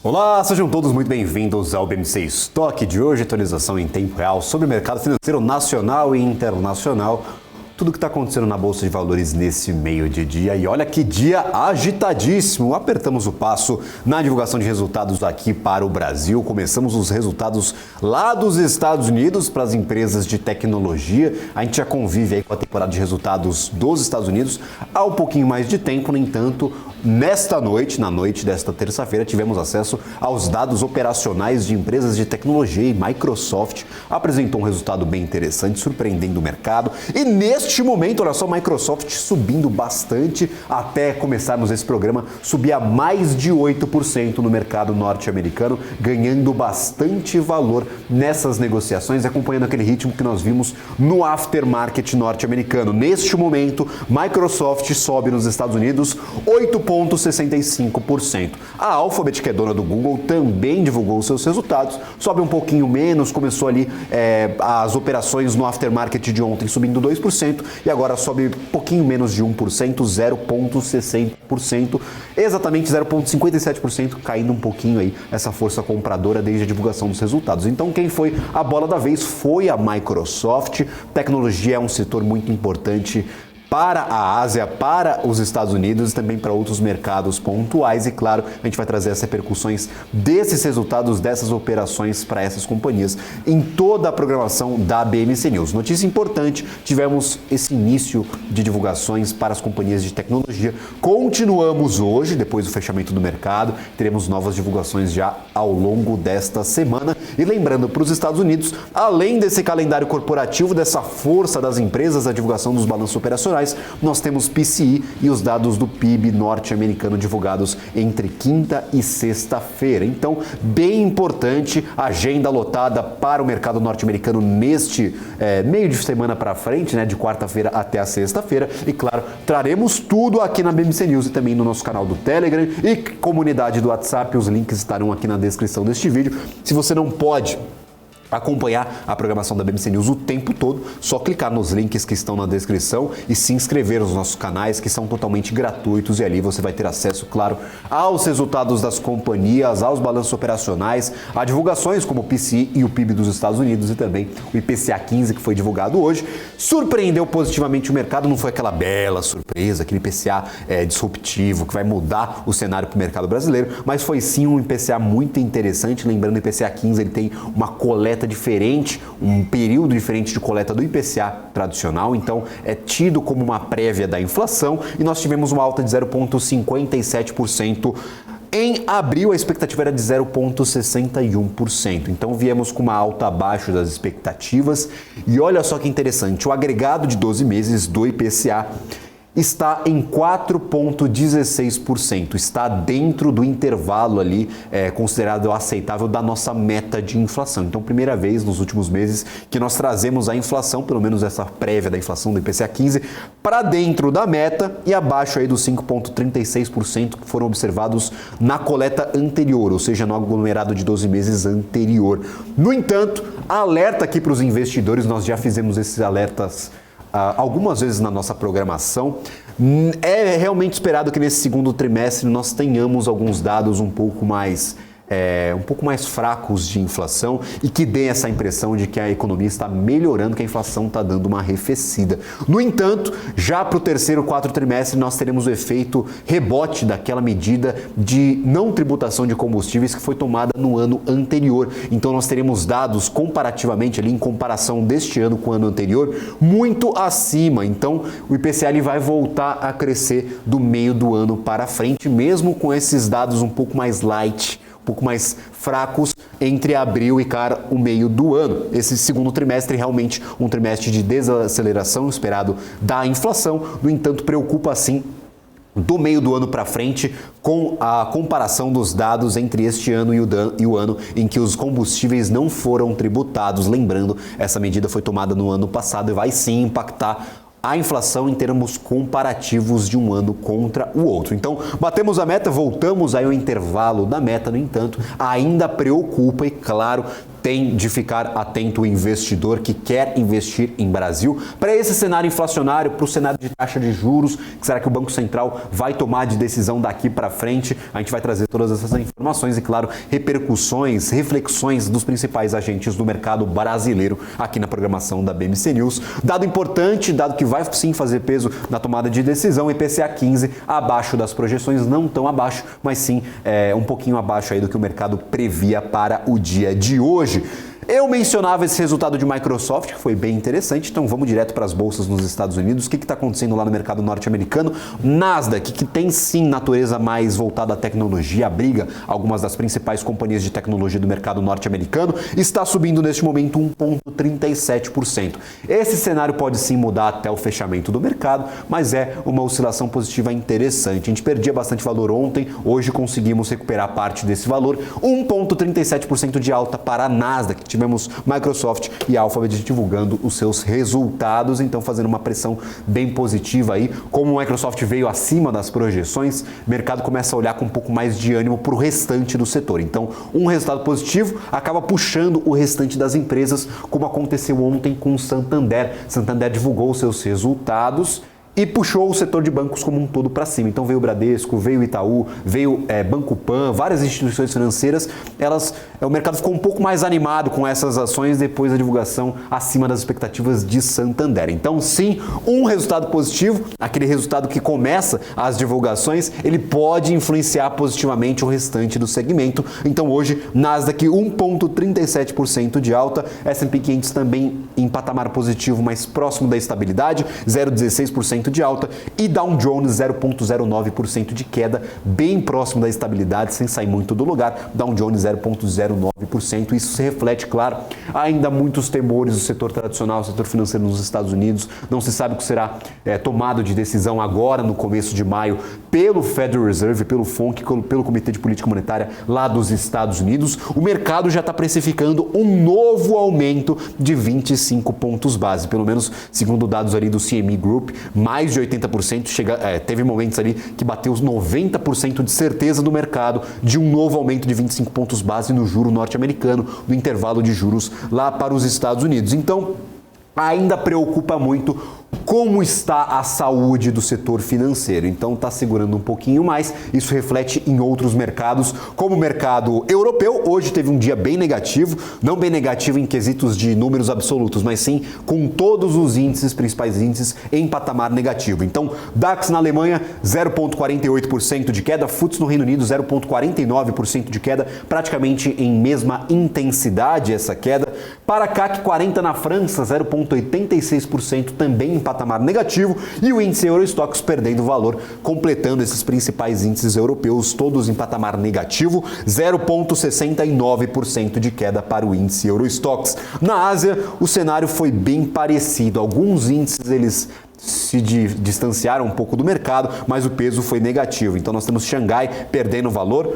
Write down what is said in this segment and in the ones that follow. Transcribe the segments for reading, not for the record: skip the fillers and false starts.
Olá, sejam todos muito bem-vindos ao BMC Stock de hoje, atualização em tempo real sobre o mercado financeiro nacional e internacional. Tudo o que está acontecendo na Bolsa de Valores nesse meio de dia. E olha que dia agitadíssimo! Apertamos o passo na divulgação de resultados aqui para o Brasil. Começamos os resultados lá dos Estados Unidos para as empresas de tecnologia. A gente já convive aí com a temporada de resultados dos Estados Unidos há um pouquinho mais de tempo. No entanto, nesta noite, na noite desta terça-feira, tivemos acesso aos dados operacionais de empresas de tecnologia e Microsoft apresentou um resultado bem interessante, surpreendendo o mercado. E neste momento, olha só, Microsoft subindo bastante até começarmos esse programa, subia mais de 8% no mercado norte-americano, ganhando bastante valor nessas negociações, acompanhando aquele ritmo que nós vimos no aftermarket norte-americano. Neste momento, Microsoft sobe nos Estados Unidos 8,65%. A Alphabet, que é dona do Google, também divulgou seus resultados, sobe um pouquinho menos, começou ali as operações no aftermarket de ontem subindo 2% e agora sobe um pouquinho menos de 1%, 0,60%, exatamente 0,57%, caindo um pouquinho aí essa força compradora desde a divulgação dos resultados. Então quem foi a bola da vez foi a Microsoft. Tecnologia é um setor muito importante para a Ásia, para os Estados Unidos e também para outros mercados pontuais. E claro, a gente vai trazer as repercussões desses resultados, dessas operações para essas companhias em toda a programação da BMC News. Notícia importante, tivemos esse início de divulgações para as companhias de tecnologia. Continuamos hoje, depois do fechamento do mercado, teremos novas divulgações já ao longo desta semana. E lembrando, para os Estados Unidos, além desse calendário corporativo, dessa força das empresas, a divulgação dos balanços operacionais, nós temos PCI e os dados do PIB norte-americano divulgados entre quinta e sexta-feira. Então, bem importante, agenda lotada para o mercado norte-americano neste meio de semana para frente, né, de quarta-feira até a sexta-feira. E claro, traremos tudo aqui na BMC News e também no nosso canal do Telegram e comunidade do WhatsApp. Os links estarão aqui na descrição deste vídeo. Se você não pode acompanhar a programação da BMC News o tempo todo, só clicar nos links que estão na descrição e se inscrever nos nossos canais, que são totalmente gratuitos, e ali você vai ter acesso, claro, aos resultados das companhias, aos balanços operacionais, a divulgações como o PCI e o PIB dos Estados Unidos e também o IPCA 15 que foi divulgado hoje. Surpreendeu positivamente o mercado, não foi aquela bela surpresa, aquele IPCA disruptivo que vai mudar o cenário para o mercado brasileiro, mas foi sim um IPCA muito interessante. Lembrando, o IPCA 15 ele tem uma coleta diferente, um período diferente de coleta do IPCA tradicional, então é tido como uma prévia da inflação, e nós tivemos uma alta de 0,57%. Em abril, a expectativa era de 0,61%. Então, viemos com uma alta abaixo das expectativas. E olha só que interessante, o agregado de 12 meses do IPCA está em 4,16%, está dentro do intervalo ali considerado aceitável da nossa meta de inflação. Então, primeira vez nos últimos meses que nós trazemos a inflação, pelo menos essa prévia da inflação do IPCA 15, para dentro da meta e abaixo aí dos 5,36% que foram observados na coleta anterior, ou seja, no aglomerado de 12 meses anterior. No entanto, alerta aqui para os investidores, nós já fizemos esses alertas algumas vezes na nossa programação. É realmente esperado que nesse segundo trimestre nós tenhamos alguns dados um pouco mais fracos de inflação e que dê essa impressão de que a economia está melhorando, que a inflação está dando uma arrefecida. No entanto, já para o terceiro quarto trimestre nós teremos o efeito rebote daquela medida de não tributação de combustíveis que foi tomada no ano anterior. Então nós teremos dados comparativamente ali, em comparação deste ano com o ano anterior, muito acima. Então o IPCA ele vai voltar a crescer do meio do ano para frente, mesmo com esses dados um pouco mais light, um pouco mais fracos entre abril e o meio do ano. Esse segundo trimestre realmente um trimestre de desaceleração esperado da inflação. No entanto, preocupa sim do meio do ano para frente com a comparação dos dados entre este ano e o ano em que os combustíveis não foram tributados. Lembrando, essa medida foi tomada no ano passado e vai sim impactar a inflação em termos comparativos de um ano contra o outro. Então, batemos a meta, voltamos aí ao intervalo da meta, no entanto, ainda preocupa e, claro, tem de ficar atento o investidor que quer investir em Brasil. Para esse cenário inflacionário, para o cenário de taxa de juros, que será que o Banco Central vai tomar de decisão daqui para frente? A gente vai trazer todas essas informações e, claro, repercussões, reflexões dos principais agentes do mercado brasileiro aqui na programação da BMC News. Dado importante, dado que vai sim fazer peso na tomada de decisão, IPCA 15 abaixo das projeções, não tão abaixo, mas sim um pouquinho abaixo aí do que o mercado previa para o dia de hoje. Eu mencionava esse resultado de Microsoft, que foi bem interessante, então vamos direto para as bolsas nos Estados Unidos. O que está acontecendo lá no mercado norte-americano? Nasdaq, que tem sim natureza mais voltada à tecnologia, abriga algumas das principais companhias de tecnologia do mercado norte-americano, está subindo neste momento 1,37%. Esse cenário pode sim mudar até o fechamento do mercado, mas é uma oscilação positiva interessante. A gente perdia bastante valor ontem, hoje conseguimos recuperar parte desse valor, 1,37% de alta para a Nasdaq. Tivemos Microsoft e Alphabet divulgando os seus resultados, então fazendo uma pressão bem positiva aí. Como o Microsoft veio acima das projeções, o mercado começa a olhar com um pouco mais de ânimo para o restante do setor. Então, um resultado positivo acaba puxando o restante das empresas, como aconteceu ontem com o Santander. Santander divulgou os seus resultados e puxou o setor de bancos como um todo para cima. Então veio o Bradesco, veio o Itaú, veio Banco Pan, várias instituições financeiras. O mercado ficou um pouco mais animado com essas ações depois da divulgação acima das expectativas de Santander. Então sim, um resultado positivo, aquele resultado que começa as divulgações, ele pode influenciar positivamente o restante do segmento. Então hoje, Nasdaq 1,37% de alta, S&P 500 também em patamar positivo, mais próximo da estabilidade, 0,16% de alta, e Dow Jones 0,09% de queda, bem próximo da estabilidade, sem sair muito do lugar, Dow Jones 0,09%. Isso se reflete, claro, ainda muitos temores do setor tradicional, do setor financeiro nos Estados Unidos. Não se sabe o que será tomado de decisão agora, no começo de maio, pelo Federal Reserve, pelo FONC, pelo Comitê de Política Monetária lá dos Estados Unidos. O mercado já está precificando um novo aumento de 25 pontos base, pelo menos segundo dados ali do CME Group, mais de 80%, teve momentos ali que bateu os 90% de certeza do mercado de um novo aumento de 25 pontos base no juro norte-americano, no intervalo de juros lá para os Estados Unidos. Então, ainda preocupa muito como está a saúde do setor financeiro. Então está segurando um pouquinho mais. Isso reflete em outros mercados, como o mercado europeu. Hoje teve um dia bem negativo, não bem negativo em quesitos de números absolutos, mas sim com todos os índices, principais índices, em patamar negativo. Então, DAX na Alemanha, 0,48% de queda, FTSE no Reino Unido, 0,49% de queda, praticamente em mesma intensidade essa queda. Para CAC 40 na França, 0,86% também em patamar negativo, e o índice Eurostoxx perdendo valor, completando esses principais índices europeus, todos em patamar negativo, 0,69% de queda para o índice Eurostoxx. Na Ásia, o cenário foi bem parecido. Alguns índices eles se distanciaram um pouco do mercado, mas o peso foi negativo. Então nós temos Xangai perdendo valor,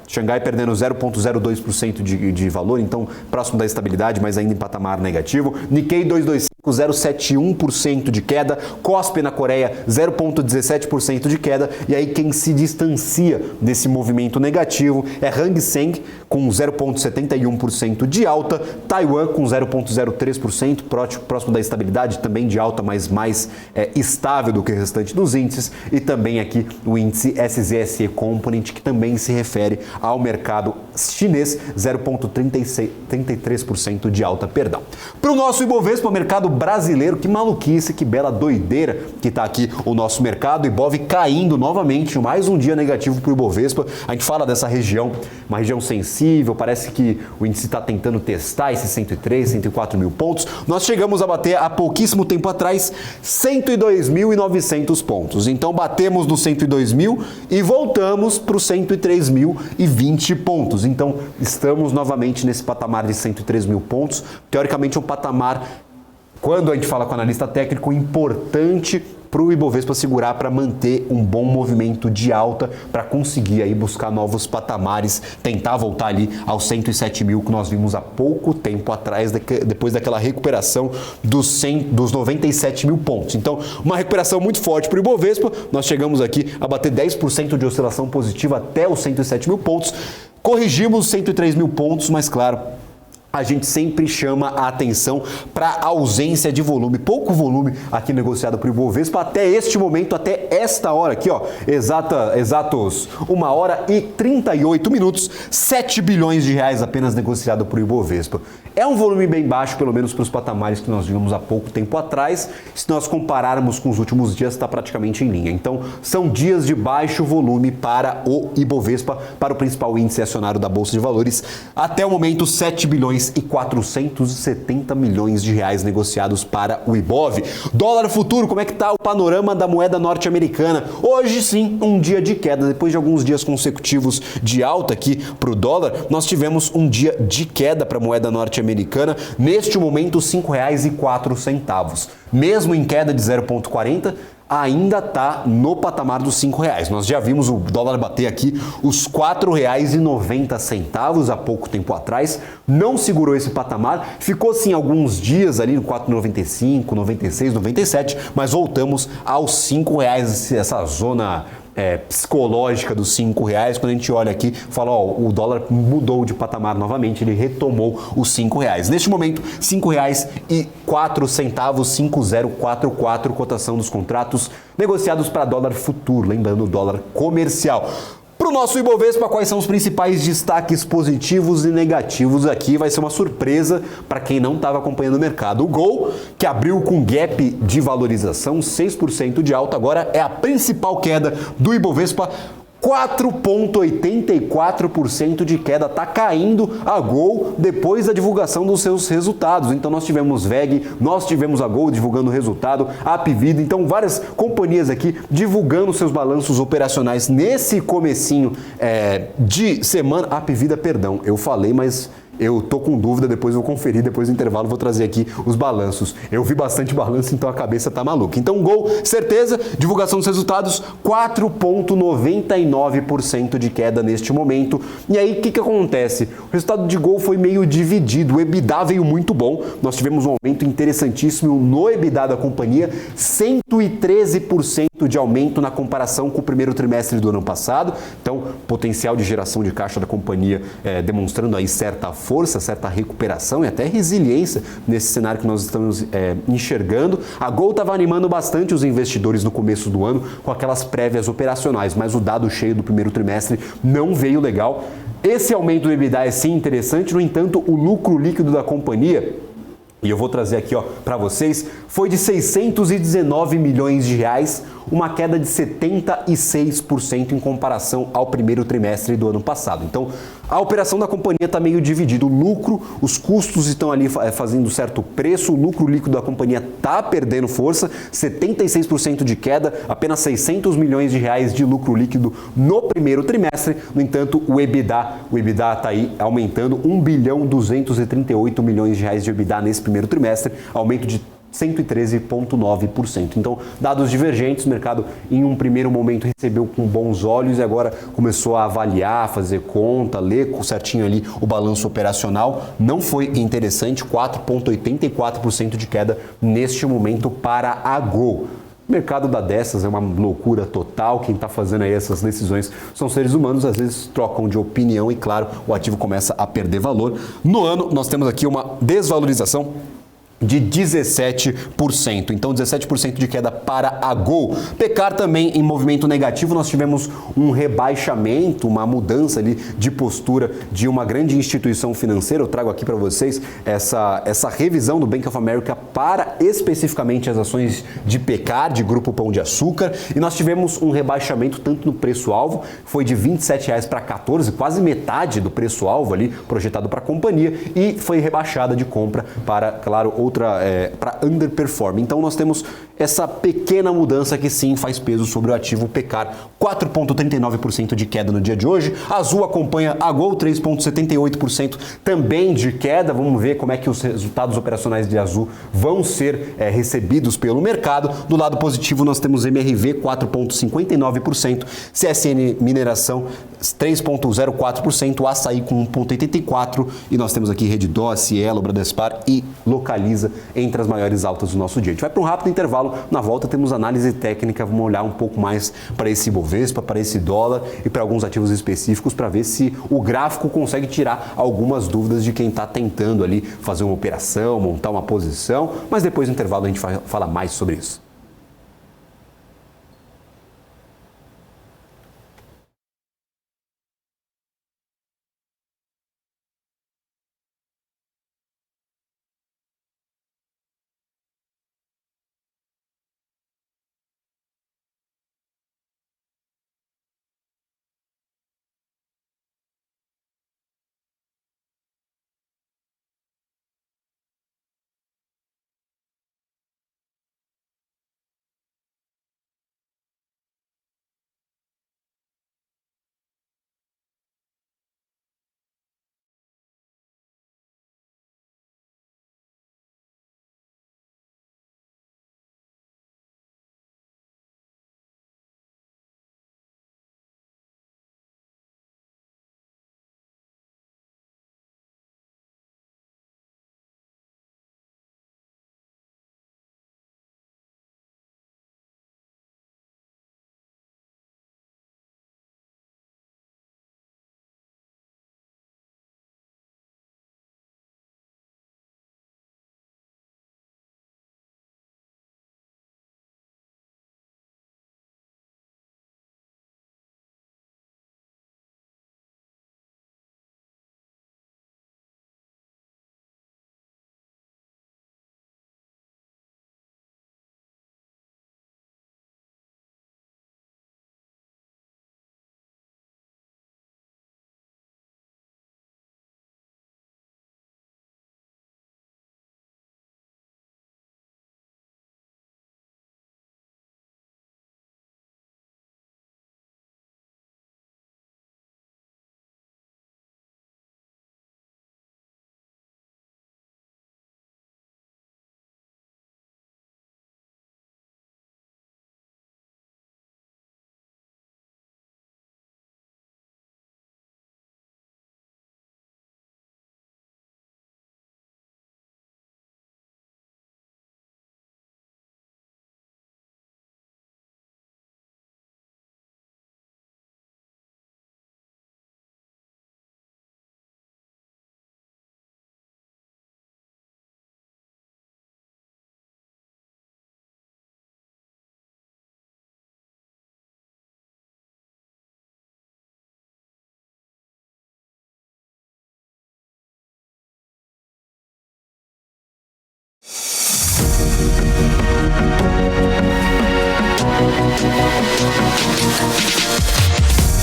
Xangai perdendo 0,02% de valor, então próximo da estabilidade, mas ainda em patamar negativo. Nikkei 225, 0,71% de queda. Kospi na Coreia, 0,17% de queda. E aí quem se distancia desse movimento negativo é Hang Seng, com 0,71% de alta. Taiwan com 0,03%, próximo da estabilidade, também de alta, mas mais estável do que o restante dos índices. E também aqui o índice SZSE Component, que também se refere ao mercado chinês, 0,33% de alta, perdão. Para o nosso Ibovespa, o mercado brasileiro, que maluquice, que bela doideira que está aqui o nosso mercado. Ibov caindo novamente, mais um dia negativo para o Ibovespa. A gente fala dessa região, uma região sensível, parece que o índice está tentando testar esses 103, 104 mil pontos. Nós chegamos a bater há pouquíssimo tempo atrás 102.900 pontos. Então batemos no 102 mil e voltamos para os 103.020 pontos. Então estamos novamente nesse patamar de 103 mil pontos. Teoricamente é um patamar, quando a gente fala com analista técnico, importante para o Ibovespa segurar, para manter um bom movimento de alta, para conseguir aí buscar novos patamares, tentar voltar ali aos 107 mil que nós vimos há pouco tempo atrás, depois daquela recuperação dos 97 mil pontos. Então, uma recuperação muito forte para o Ibovespa. Nós chegamos aqui a bater 10% de oscilação positiva até os 107 mil pontos. Corrigimos 103 mil pontos, mas claro, a gente sempre chama a atenção para a ausência de volume, pouco volume aqui negociado por Ibovespa até este momento, até esta hora aqui, ó, exatos 1h38, 7 bilhões de reais apenas negociado por Ibovespa. É um volume bem baixo, pelo menos para os patamares que nós vimos há pouco tempo atrás. Se nós compararmos com os últimos dias, está praticamente em linha. Então, são dias de baixo volume para o Ibovespa, para o principal índice acionário da Bolsa de Valores. Até o momento, 7 bilhões e 470 milhões de reais negociados para o Ibov. Dólar futuro, como é que está o panorama da moeda norte-americana? Hoje sim, um dia de queda. Depois de alguns dias consecutivos de alta aqui para o dólar, nós tivemos um dia de queda para a moeda norte-americana. Neste momento, R$ 5,04. Mesmo em queda de 0,40, ainda está no patamar dos R$ 5,00. Nós já vimos o dólar bater aqui os R$ 4,90 há pouco tempo atrás. Não segurou esse patamar, ficou sim alguns dias ali no 4,95, 96, 97, mas voltamos aos R$ 5,00, essa zona psicológica dos R$ 5,00. Quando a gente olha aqui, fala, ó, o dólar mudou de patamar novamente, ele retomou os R$ 5,00. Neste momento, R$ 5,04, 5,044, cotação dos contratos negociados para dólar futuro, lembrando o dólar comercial. Para o nosso Ibovespa, quais são os principais destaques positivos e negativos aqui? Vai ser uma surpresa para quem não estava acompanhando o mercado. O Gol, que abriu com gap de valorização, 6% de alta, agora é a principal queda do Ibovespa. 4,84% de queda, está caindo a Gol depois da divulgação dos seus resultados. Então nós tivemos VEG, nós tivemos a Gol divulgando o resultado, a Apivida, então várias companhias aqui divulgando seus balanços operacionais nesse comecinho de semana. A Apivida, perdão, eu falei, mas eu tô com dúvida, depois eu vou conferir, depois do intervalo vou trazer aqui os balanços. Eu vi bastante balanço, então a cabeça tá maluca. Então, Gol, certeza, divulgação dos resultados, 4,99% de queda neste momento. E aí, o que acontece? O resultado de Gol foi meio dividido, o EBITDA veio muito bom, nós tivemos um aumento interessantíssimo no EBITDA da companhia, 113% de aumento na comparação com o primeiro trimestre do ano passado. Então, potencial de geração de caixa da companhia demonstrando aí certa força, certa recuperação e até resiliência nesse cenário que nós estamos enxergando. A Gol estava animando bastante os investidores no começo do ano com aquelas prévias operacionais, mas o dado cheio do primeiro trimestre não veio legal. Esse aumento do EBITDA é sim interessante, no entanto, o lucro líquido da companhia, e eu vou trazer aqui para vocês, foi de 619 milhões de reais, uma queda de 76% em comparação ao primeiro trimestre do ano passado. Então, a operação da companhia está meio dividida. O lucro, os custos estão ali fazendo certo preço, o lucro líquido da companhia está perdendo força, 76% de queda, apenas 600 milhões de reais de lucro líquido no primeiro trimestre. No entanto, o EBITDA está aí aumentando, 1,238 bilhões de reais de EBITDA nesse primeiro trimestre, aumento de 113,9%. Então, dados divergentes, o mercado em um primeiro momento recebeu com bons olhos e agora começou a avaliar, fazer conta, ler certinho ali o balanço operacional. Não foi interessante, 4,84% de queda neste momento para a Gol. O mercado dá dessas, é uma loucura total. Quem está fazendo aí essas decisões são seres humanos, às vezes trocam de opinião e, claro, o ativo começa a perder valor. No ano, nós temos aqui uma desvalorização de 17%. Então, 17% de queda para a Gol. Pecar também em movimento negativo, nós tivemos um rebaixamento, uma mudança ali de postura de uma grande instituição financeira. Eu trago aqui para vocês essa revisão do Bank of America para especificamente as ações de Pecar, de Grupo Pão de Açúcar. E nós tivemos um rebaixamento tanto no preço-alvo, foi de R$ 27,00 para 14, quase metade do preço-alvo ali projetado para a companhia, e foi rebaixada de compra para, claro, para underperform. Então nós temos essa pequena mudança que sim faz peso sobre o ativo Pecar, 4,39% de queda no dia de hoje. A Azul acompanha a Gol, 3,78% também de queda. Vamos ver como é que os resultados operacionais de Azul vão ser recebidos pelo mercado. Do lado positivo nós temos MRV, 4,59%, CSN Mineração, 3,04%, Açaí com 1,84%, e nós temos aqui Redditor, Cielo, Bradespar e Localiza localiza entre as maiores altas do nosso dia. A gente vai para um rápido intervalo, na volta temos análise técnica, vamos olhar um pouco mais para esse Ibovespa, para esse dólar e para alguns ativos específicos para ver se o gráfico consegue tirar algumas dúvidas de quem está tentando ali fazer uma operação, montar uma posição, mas depois do intervalo a gente vai falar mais sobre isso.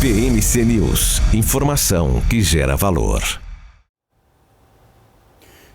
BMC News, informação que gera valor.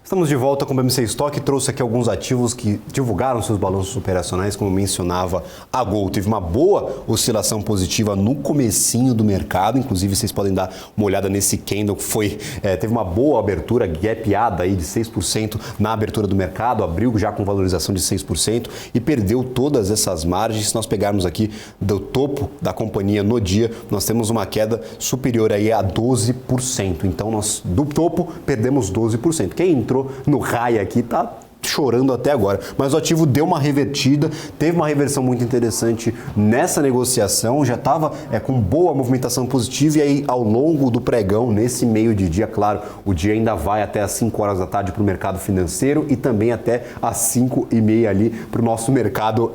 Estamos de volta com o BMC Stock, trouxe aqui alguns ativos que divulgaram seus balanços operacionais, como mencionava a Gol. Teve uma boa oscilação positiva no comecinho do mercado, inclusive vocês podem dar uma olhada nesse candle que teve uma boa abertura, gapeada aí de 6% na abertura do mercado, abriu já com valorização de 6% e perdeu todas essas margens. Se nós pegarmos aqui do topo da companhia no dia, nós temos uma queda superior aí a 12%. Então nós do topo perdemos 12%. Quem entrou no raio aqui tá chorando até agora, mas o ativo deu uma revertida, teve uma reversão muito interessante nessa negociação, já estava com boa movimentação positiva e aí ao longo do pregão, nesse meio de dia, claro, o dia ainda vai até às 5 horas da tarde para o mercado financeiro e também até às 5h30 ali para o nosso mercado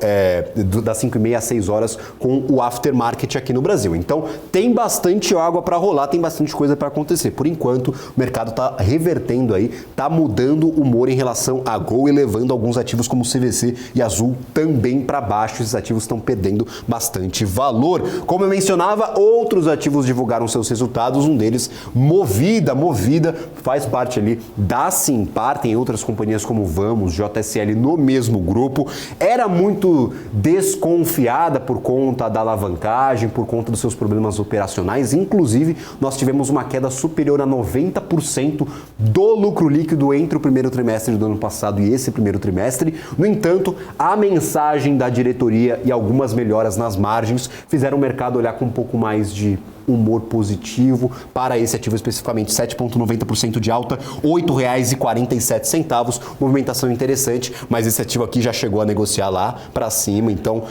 das 5h30 às 6 horas com o aftermarket aqui no Brasil. Então tem bastante água para rolar, tem bastante coisa para acontecer. Por enquanto o mercado está revertendo aí, está mudando o humor em relação a Gol e levando alguns ativos como CVC e Azul também para baixo. Esses ativos estão perdendo bastante valor. Como eu mencionava, outros ativos divulgaram seus resultados, um deles Movida. Movida faz parte ali da Simpar, tem outras companhias como Vamos, JSL no mesmo grupo. Era muito desconfiada por conta da alavancagem, por conta dos seus problemas operacionais. Inclusive, nós tivemos uma queda superior a 90% do lucro líquido entre o primeiro trimestre do ano passado e esse primeiro trimestre. No entanto, a mensagem da diretoria e algumas melhoras nas margens fizeram o mercado olhar com um pouco mais de humor positivo para esse ativo especificamente, 7,90% de alta, R$ 8,47. Movimentação interessante, mas esse ativo aqui já chegou a negociar lá para cima, então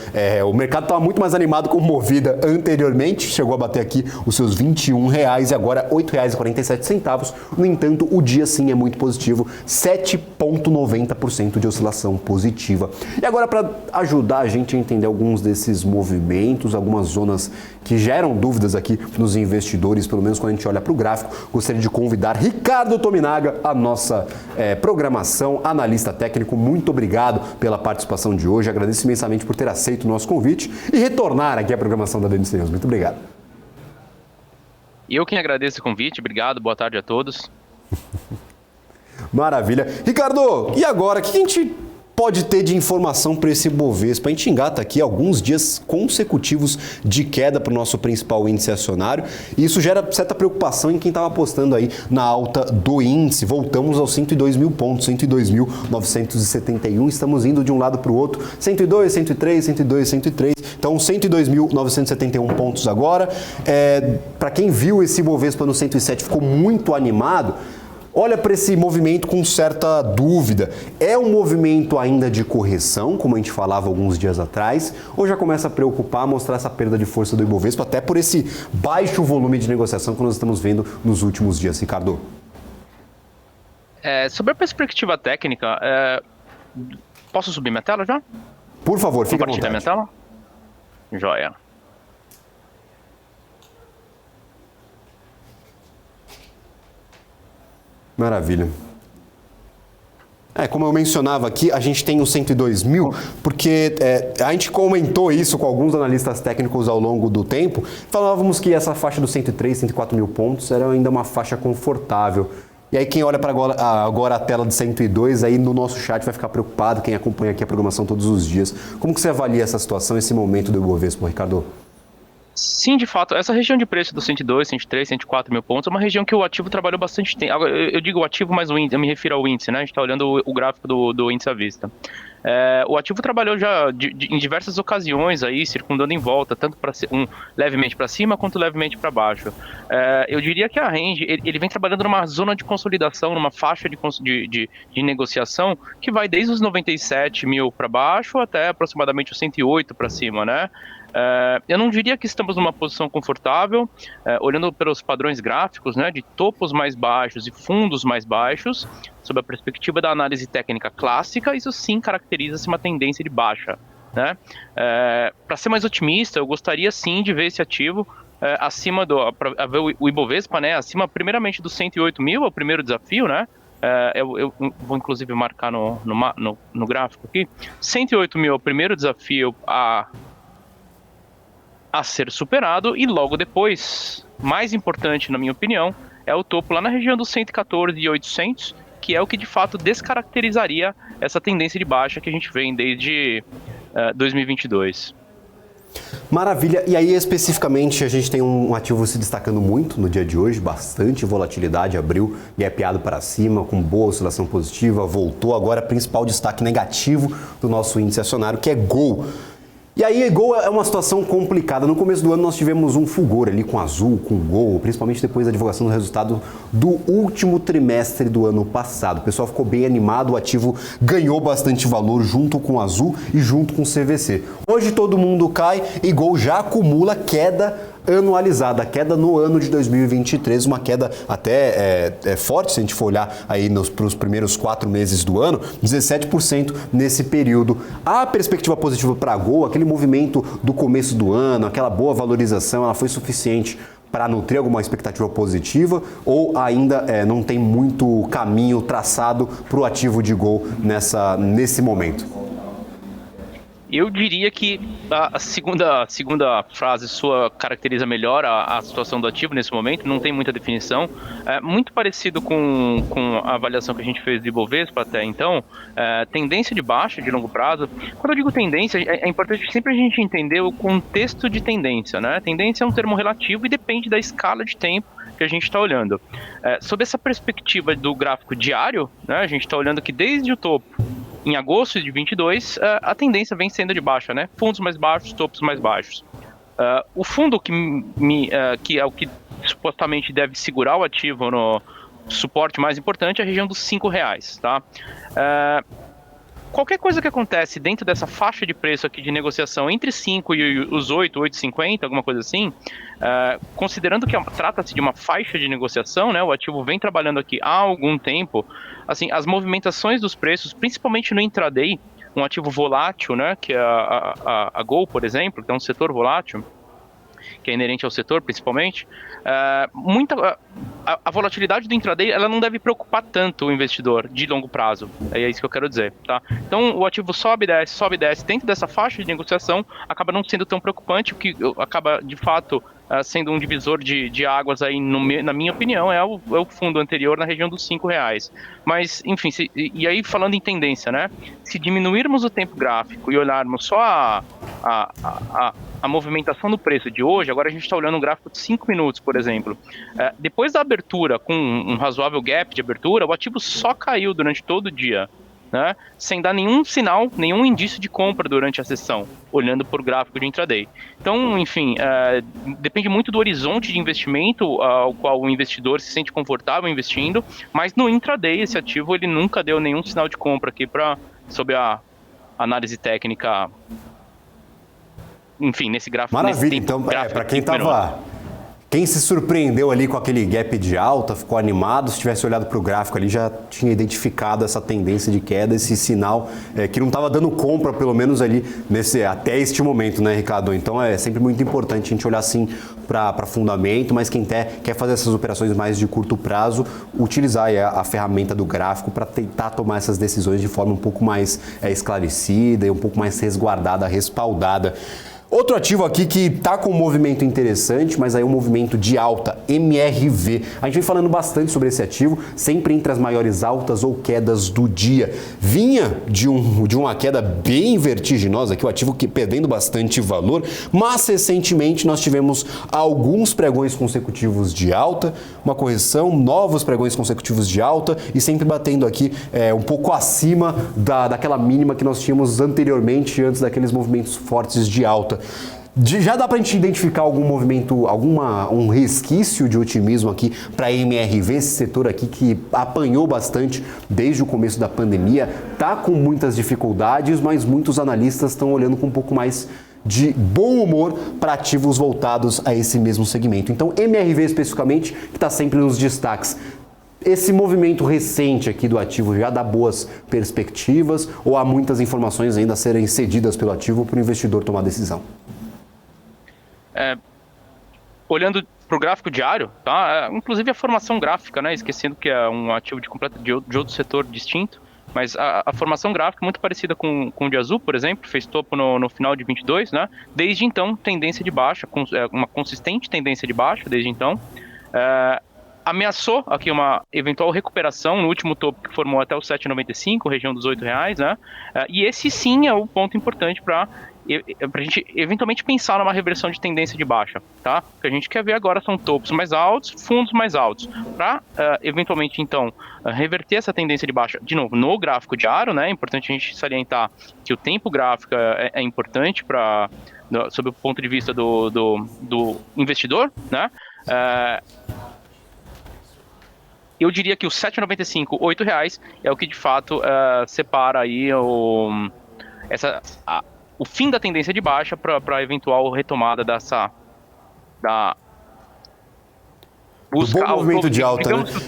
o mercado estava muito mais animado com Movida anteriormente, chegou a bater aqui os seus R$ 21,00 e agora R$ 8,47. No entanto, o dia sim é muito positivo, 7,90% de oscilação positiva. E agora, para ajudar a gente a entender alguns desses movimentos, algumas zonas que geram dúvidas aqui nos investidores, pelo menos quando a gente olha para o gráfico, gostaria de convidar Ricardo Tominaga, a nossa programação, analista técnico. Muito obrigado pela participação de hoje, agradeço imensamente por ter aceito o nosso convite e retornar aqui à programação da DNC News. Muito obrigado. Eu quem agradeço o convite, obrigado, boa tarde a todos. Maravilha. Ricardo, e agora, o que a gente pode ter de informação para esse Bovespa? A gente engata aqui alguns dias consecutivos de queda para o nosso principal índice acionário e isso gera certa preocupação em quem estava apostando aí na alta do índice. Voltamos aos 102 mil pontos, 102.971, estamos indo de um lado para o outro, 102, 103, 102, 103, então 102.971 pontos agora. Para quem viu esse Bovespa no 107 ficou muito animado, olha para esse movimento com certa dúvida. É um movimento ainda de correção, como a gente falava alguns dias atrás, ou já começa a preocupar, mostrar essa perda de força do Ibovespa, até por esse baixo volume de negociação que nós estamos vendo nos últimos dias, Ricardo? Sobre a perspectiva técnica, posso subir minha tela já? Por favor, fica à vontade. Compartilhar minha tela? Joia. Maravilha. Como eu mencionava aqui, a gente tem os 102 mil, porque a gente comentou isso com alguns analistas técnicos ao longo do tempo, falávamos que essa faixa dos 103, 104 mil pontos era ainda uma faixa confortável. E aí quem olha para agora a tela de 102, aí no nosso chat vai ficar preocupado, quem acompanha aqui a programação todos os dias. Como que você avalia essa situação, esse momento do Ibovespa, Ricardo? Sim, de fato, essa região de preço dos 102, 103, 104 mil pontos é uma região que o ativo trabalhou bastante tempo. Eu digo o ativo, mas o índice, eu me refiro ao índice, né? A gente está olhando o gráfico do índice à vista. O ativo trabalhou já em diversas ocasiões aí, circundando em volta, tanto levemente para cima quanto levemente para baixo. Eu diria que a range, ele vem trabalhando numa zona de consolidação, numa faixa de negociação que vai desde os 97 mil para baixo até aproximadamente os 108 para cima, né? Eu não diria que estamos numa posição confortável, olhando pelos padrões gráficos, né, de topos mais baixos e fundos mais baixos, sob a perspectiva da análise técnica clássica, isso sim caracteriza-se uma tendência de baixa, né? Para ser mais otimista, eu gostaria sim de ver esse ativo acima para ver o Ibovespa, né, acima primeiramente dos 108 mil, é o primeiro desafio, né? Eu vou inclusive marcar no gráfico aqui, 108 mil é o primeiro desafio a ser superado, e logo depois, mais importante na minha opinião, é o topo lá na região dos 114.800, que é o que de fato descaracterizaria essa tendência de baixa que a gente vem desde 2022. Maravilha, e aí especificamente a gente tem um ativo se destacando muito no dia de hoje, bastante volatilidade, abriu gapeado para cima, com boa oscilação positiva, voltou agora, principal destaque negativo do nosso índice acionário, que é Gol. E aí, Gol é uma situação complicada. No começo do ano nós tivemos um fulgor ali com Azul, com Gol, principalmente depois da divulgação do resultado do último trimestre do ano passado. O pessoal ficou bem animado, o ativo ganhou bastante valor junto com Azul e junto com CVC. Hoje todo mundo cai e Gol já acumula queda anualizada, queda no ano de 2023, uma queda até forte, se a gente for olhar aí para os primeiros 4 meses do ano, 17% nesse período. A perspectiva positiva para a Gol, aquele movimento do começo do ano, aquela boa valorização, ela foi suficiente para nutrir alguma expectativa positiva ou ainda não tem muito caminho traçado para o ativo de Gol nesse momento? Eu diria que a segunda frase sua caracteriza melhor a situação do ativo nesse momento, não tem muita definição. Muito parecido com a avaliação que a gente fez do Ibovespa até então, tendência de baixa de longo prazo. Quando eu digo tendência, é importante sempre a gente entender o contexto de tendência, né? Tendência é um termo relativo e depende da escala de tempo que a gente está olhando. Sob essa perspectiva do gráfico diário, né, a gente está olhando que desde o topo, em agosto de 22, a tendência vem sendo de baixa, né? Fundos mais baixos, topos mais baixos. O fundo que é o que supostamente deve segurar o ativo no suporte mais importante é a região dos R$5, tá? Qualquer coisa que acontece dentro dessa faixa de preço aqui de negociação entre 5 e os 8,50, alguma coisa assim, considerando que trata-se de uma faixa de negociação, né, o ativo vem trabalhando aqui há algum tempo, assim, as movimentações dos preços, principalmente no intraday, um ativo volátil, né, que é a Gol, por exemplo, que é um setor volátil, que é inerente ao setor, principalmente, a volatilidade do intraday ela não deve preocupar tanto o investidor de longo prazo. É isso que eu quero dizer, tá? Então, o ativo sobe e desce dentro dessa faixa de negociação, acaba não sendo tão preocupante, o que acaba, de fato, sendo um divisor de águas aí, na minha opinião, é o fundo anterior na região dos R$5. Mas, enfim, e aí falando em tendência, né? Se diminuirmos o tempo gráfico e olharmos só a movimentação do preço de hoje, agora a gente está olhando um gráfico de 5 minutos, por exemplo. Depois da abertura, com um razoável gap de abertura, o ativo só caiu durante todo o dia, né, sem dar nenhum sinal, nenhum indício de compra durante a sessão, olhando por gráfico de intraday. Então, enfim, depende muito do horizonte de investimento ao qual o investidor se sente confortável investindo, mas no intraday esse ativo ele nunca deu nenhum sinal de compra aqui sob a análise técnica. Enfim, nesse gráfico. Maravilha, então, para quem se surpreendeu ali com aquele gap de alta, ficou animado, se tivesse olhado para o gráfico ali, já tinha identificado essa tendência de queda, esse sinal que não estava dando compra, pelo menos ali, até este momento, né, Ricardo? Então é sempre muito importante a gente olhar assim para fundamento, mas quem quer fazer essas operações mais de curto prazo, utilizar a ferramenta do gráfico para tentar tomar essas decisões de forma um pouco mais esclarecida e um pouco mais resguardada, respaldada. Outro ativo aqui que está com um movimento interessante, mas aí um movimento de alta, MRV. A gente vem falando bastante sobre esse ativo, sempre entre as maiores altas ou quedas do dia. Vinha de uma queda bem vertiginosa, aqui o ativo que perdendo bastante valor, mas recentemente nós tivemos alguns pregões consecutivos de alta, uma correção, novos pregões consecutivos de alta e sempre batendo aqui um pouco acima daquela mínima que nós tínhamos anteriormente, antes daqueles movimentos fortes de alta. Já dá para a gente identificar algum movimento, um resquício de otimismo aqui para a MRV, esse setor aqui que apanhou bastante desde o começo da pandemia, está com muitas dificuldades, mas muitos analistas estão olhando com um pouco mais de bom humor para ativos voltados a esse mesmo segmento. Então, MRV especificamente, que está sempre nos destaques. Esse movimento recente aqui do ativo já dá boas perspectivas ou há muitas informações ainda a serem cedidas pelo ativo para o investidor tomar decisão? Olhando para o gráfico diário, tá? Inclusive a formação gráfica, né? Esquecendo que é um ativo de outro setor distinto, mas a formação gráfica é muito parecida com o de azul, por exemplo, fez topo no final de 22, né? Desde então, tendência de baixa, uma consistente tendência de baixa desde então. Ameaçou aqui uma eventual recuperação no último topo que formou até o 7,95, região dos R$8, né? E esse sim é o ponto importante para a gente eventualmente pensar numa reversão de tendência de baixa, tá? O que a gente quer ver agora são topos mais altos, fundos mais altos, para eventualmente então reverter essa tendência de baixa, de novo, no gráfico diário, né? É importante a gente salientar que o tempo gráfico é importante sob o ponto de vista do investidor, né? Eu diria que o 7,95, R$8 é o que de fato separa aí o fim da tendência de baixa para a eventual retomada da busca. Um bom movimento de alta, digamos, né?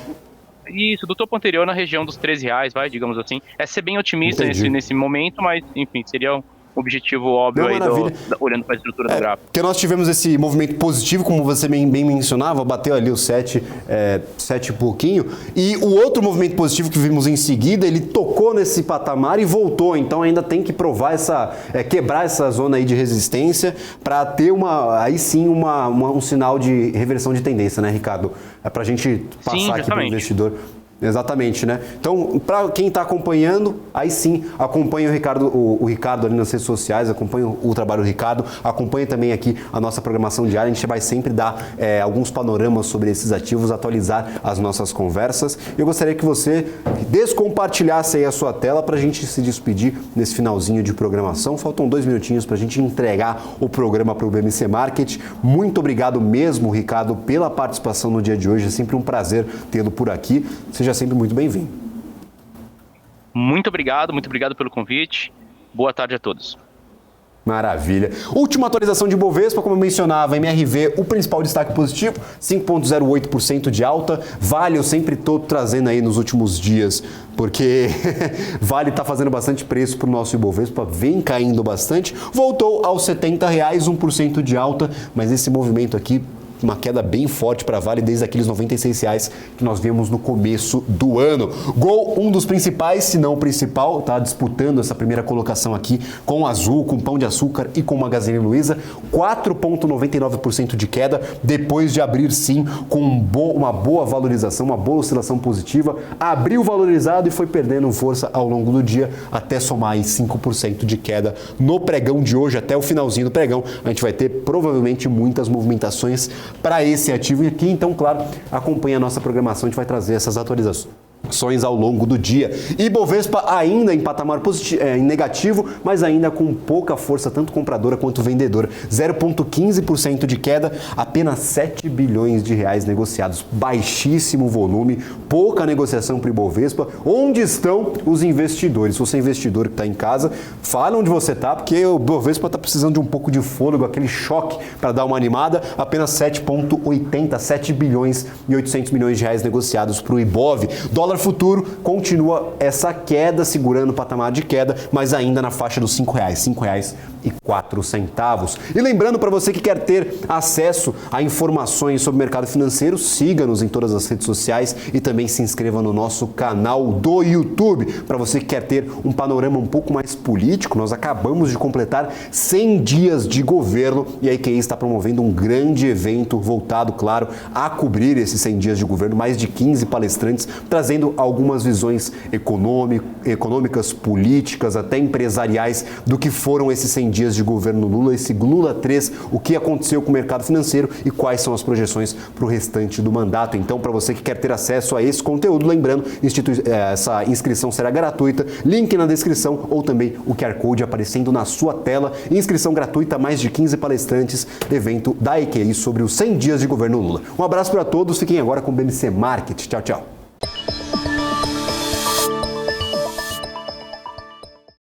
Isso, do topo anterior na região dos R$13, digamos assim. É ser bem otimista nesse momento, mas enfim, seria objetivo óbvio aí, olhando para a estrutura do gráfico. Porque nós tivemos esse movimento positivo, como você bem mencionava, bateu ali o 7 e pouquinho, e o outro movimento positivo que vimos em seguida, ele tocou nesse patamar e voltou, então ainda tem que provar quebrar essa zona aí de resistência para ter aí sim um sinal de reversão de tendência, né, Ricardo? Para a gente passar aqui para o investidor Exatamente, né? Então, para quem está acompanhando, aí sim, acompanha o Ricardo ali nas redes sociais, acompanha o trabalho do Ricardo, acompanha também aqui a nossa programação diária, a gente vai sempre dar alguns panoramas sobre esses ativos, atualizar as nossas conversas. Eu gostaria que você descompartilhasse aí a sua tela para a gente se despedir nesse finalzinho de programação. Faltam 2 minutinhos para a gente entregar o programa para o BMC Market. Muito obrigado mesmo, Ricardo, pela participação no dia de hoje, é sempre um prazer tê-lo por aqui. Seja sempre muito bem-vindo. Muito obrigado pelo convite. Boa tarde a todos. Maravilha. Última atualização de Bovespa, como eu mencionava, MRV, o principal destaque positivo, 5,08% de alta. Vale eu sempre estou trazendo aí nos últimos dias, porque Vale está fazendo bastante preço para o nosso Ibovespa, vem caindo bastante. Voltou aos R$70, 1% de alta, mas esse movimento aqui, uma queda bem forte para a Vale desde aqueles R$96 que nós vimos no começo do ano. Gol, um dos principais, se não o principal, está disputando essa primeira colocação aqui com o Azul, com Pão de Açúcar e com Magazine Luiza. 4,99% de queda, depois de abrir sim com uma boa valorização, uma boa oscilação positiva. Abriu valorizado e foi perdendo força ao longo do dia, até somar aí 5% de queda no pregão de hoje. Até o finalzinho do pregão, a gente vai ter provavelmente muitas movimentações para esse ativo e aqui, então, claro, acompanha a nossa programação, a gente vai trazer essas atualizações ao longo do dia. Ibovespa ainda em patamar em negativo, mas ainda com pouca força, tanto compradora quanto vendedora. 0,15% de queda, apenas 7 bilhões de reais negociados. Baixíssimo volume, pouca negociação para o Ibovespa. Onde estão os investidores? Se você é investidor que está em casa, fala onde você está, porque o Ibovespa está precisando de um pouco de fôlego, aquele choque para dar uma animada. Apenas 7,80, 7 bilhões e 800 milhões de reais negociados para o Ibov. Dólar futuro continua essa queda, segurando o patamar de queda, mas ainda na faixa dos R$5, R$5,04. E lembrando para você que quer ter acesso a informações sobre o mercado financeiro, siga-nos em todas as redes sociais e também se inscreva no nosso canal do YouTube. Para você que quer ter um panorama um pouco mais político, nós acabamos de completar 100 dias de governo e a EQI está promovendo um grande evento voltado, claro, a cobrir esses 100 dias de governo, mais de 15 palestrantes, trazendo algumas visões econômicas, políticas, até empresariais do que foram esses 100 dias de governo Lula, esse Lula 3, o que aconteceu com o mercado financeiro e quais são as projeções para o restante do mandato. Então, para você que quer ter acesso a esse conteúdo, lembrando, essa inscrição será gratuita, link na descrição ou também o QR Code aparecendo na sua tela. Inscrição gratuita, mais de 15 palestrantes, evento da EQI sobre os 100 dias de governo Lula. Um abraço para todos, fiquem agora com o BMC Market. Tchau, tchau.